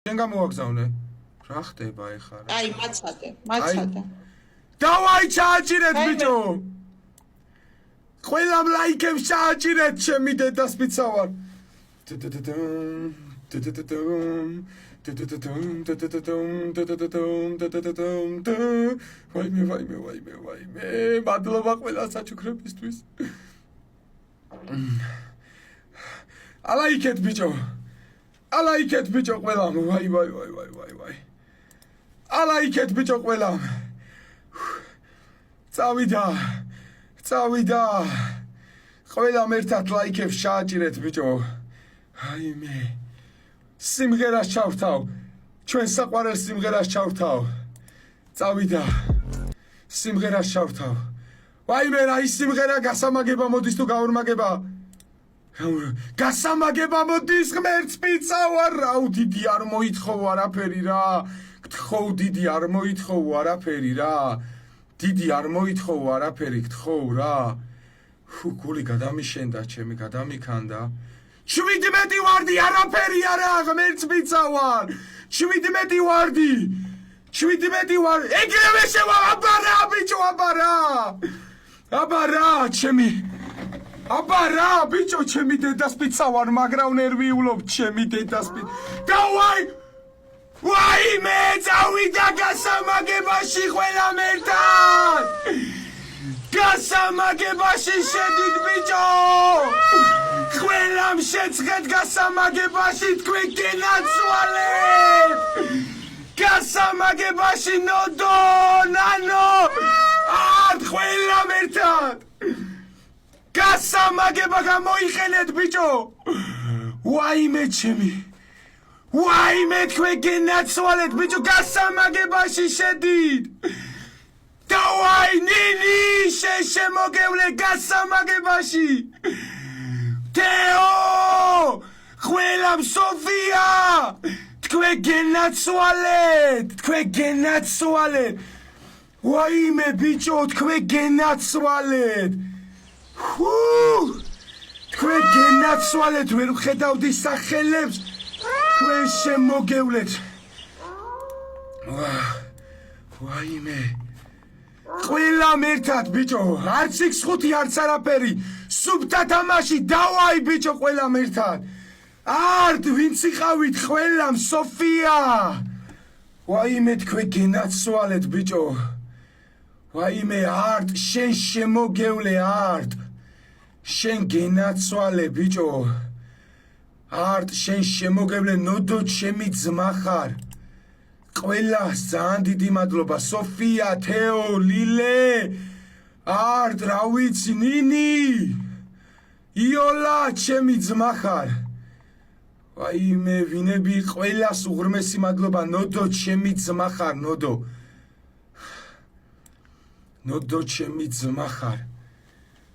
შენ გამოვაგზავნე. რა ხდება ეხლა? აი, მაცადე. დავაი ჩააჭირეთ ბიჭო. ყველამ ლაიქებს ჩააჭირეთ ჩემი დედას მიცავარ. ვაიმე. მადლობა ყველა საჩუქრებისთვის. ალაიქეთ ბიჭო. ალაიქეთ ბიჭო ყველამ. ვაი. ალაიქეთ ბიჭო ყველამ. წავიდა. ყველამ ერთად ლაიქებს ჩააჭირეთ ბიჭო. აიმე. სიმღერას ჩავთავ. ჩვენ საყვარელ სიმღერას ჩავთავ. წავიდა. სიმღერას ჩავთავ. ვაიმე რა ის სიმღერა გასამაგება მოდის თუ გაორმაგება? გასამაგება მოდის ღმერთს მიწავარ. რაუ დიდი არ მოითხოვ არაფერი რა. გთხოვ დიდი არ მოითხოვ არაფერი რა. დიდი არ მოითხოვ არაფერი გთხოვ რა. გული გადამიშენდა ჩემი გადამიქანდა. 17 ვარდი არაფერი არა ღმერთს მიწავარ. 17 ვარდი. 17 ვარდი. ეგრევე შევა აბარა ბიჭო აბარა ჩემი აბარა ბიჭო ჩემი დედას მიცავარ მაგრამ ნერვიულობ ჩემი დედას დავაი ვაიმე წავიდა გასამაგებაში ყველამ ერთად გასამაგებაში შედით ბიჭო ყველამ შეწყეთ გასამაგებაში თქვენ გენაცვალეთ გასამაგებაში ნოდო ნანო ყველამ ერთად გასამაგება გამოიყენეთ ბიჭო ვაიმე ჩემი ვაიმე თქვენ გენაცვალეთ ბიჭო გასამაგებაში შედით დავაი ნინი შემოგევლე გასამაგებაში თეო ყველამ სოფია თქვენ გენაცვალეთ ვაიმე ბიჭო თქვენ გენაცვალეთ თქვენ გენაცვალეთ ვერ ვხედავდი სახელებს თქვენ შემოგევლეთ ვაიმე ყველამ ერთად ბიჭო არც X5 არც არაფერი სუბთა თამაში დავაი ბიჭო ყველამ ერთად არტ ვინც იყავით ყველამ სოფია ვაიმე თქვენ გენაცვალეთ ბიჭო ვაიმე არტ შენ შემოგევლე არტ შენ გენაცვალე ბიჭო არტ შენ შემოგევლე ნოდო ჩემი ძმა ხარ ყველას ძალიან დიდი მადლობა სოფია თეო ლილე არტ რა ვიცი ნინი იოლა ჩემი ძმა ხარ ვაიმე ვინები ყველას უღრმესი მადლობა ნოდო ჩემი ძმა ხარ ნოდო ჩემი ძმა ხარ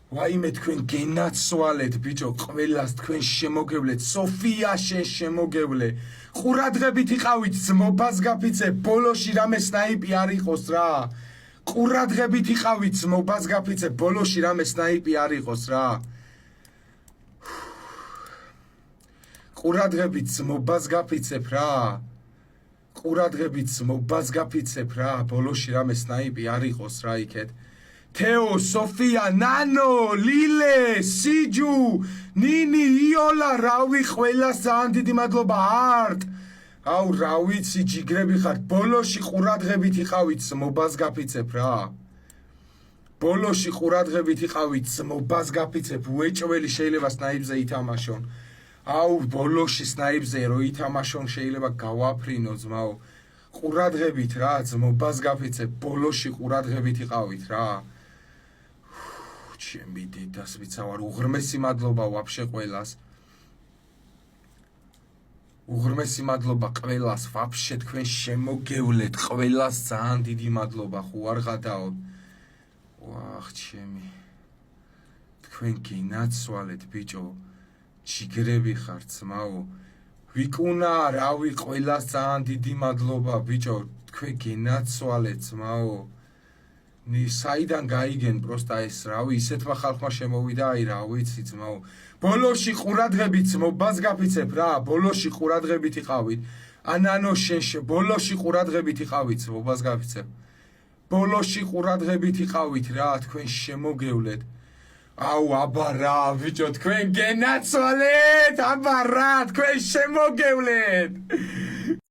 ვაიმე თქვენ გენაცვალეთ ბიჭო ყველას თქვენ შემოგევლეთ სოფია შენ შემოგევლე ყურადღებით იყავით ძმობას გაფიცე ბოლოში რამე სნაიპი არ იყოს რა ყურადღებით იყავით ძმობას გაფიცე ბოლოში რამე სნაიპი არ იყოს რა ყურადღებით ძმობას გაფიცებ რა ყურადღებით ძმობას გაფიცებ რა ბოლოში რამე სნაიპი არ იყოს რა იქეთ თეო სოფია ნანო ლილე სიჯუ ნინი იოლა რავი ყველას ძალიან დიდი მადლობა არტ აუ რა ვიცი ჯიგრები ხართ ბოლოში ყურადღებით იყავით ძმობას გაფიცებ რა ბოლოში ყურადღებით იყავით ძმობას გაფიცებ უეჭველი შეიძლება სნაიპზე ითამაშონ აუ ბოლოში სნაიპზე რო ითამაშონ შეიძლება გავაფრინო ძმაო ყურადღებით რა ძმობას გაფიცებ ბოლოში ყურადღებით იყავით რა ჩემი დედას ვიცავარ უღრმესი მადლობა ვაფშე ყველას უღრმესი მადლობა ყველას ვაფშე თქვენ შემოგევლეთ ყველას ძალიან დიდი მადლობა ხო არ გადაოდ ვახ ჩემი თქვენ გინაცვალეთ ბიჭო ჯიგრები ხართ ძმაო ვიკუნა რავი ყველას ძალიან დიდი მადლობა ბიჭო თქვენ გინაცვალეთ ძმაო საიდან გაიგენ პროსტა ეს რავი ისეთმა ხალხმა შემოვიდა აი რა ვიცი ძმაო ბოლოში ყურადღებით ძმობას გაფიცებ რა ბოლოში ყურადღებით იყავით ანანო შენშე ბოლოში ყურადღებით იყავით მობას გაფიცებ ბოლოში ყურადღებით იყავით რა თქვენ შემოგევლეთ აუ აბა რა ბიჭო თქვენ გენაცვალეთ აბა რა თქვენ შემოგევლეთ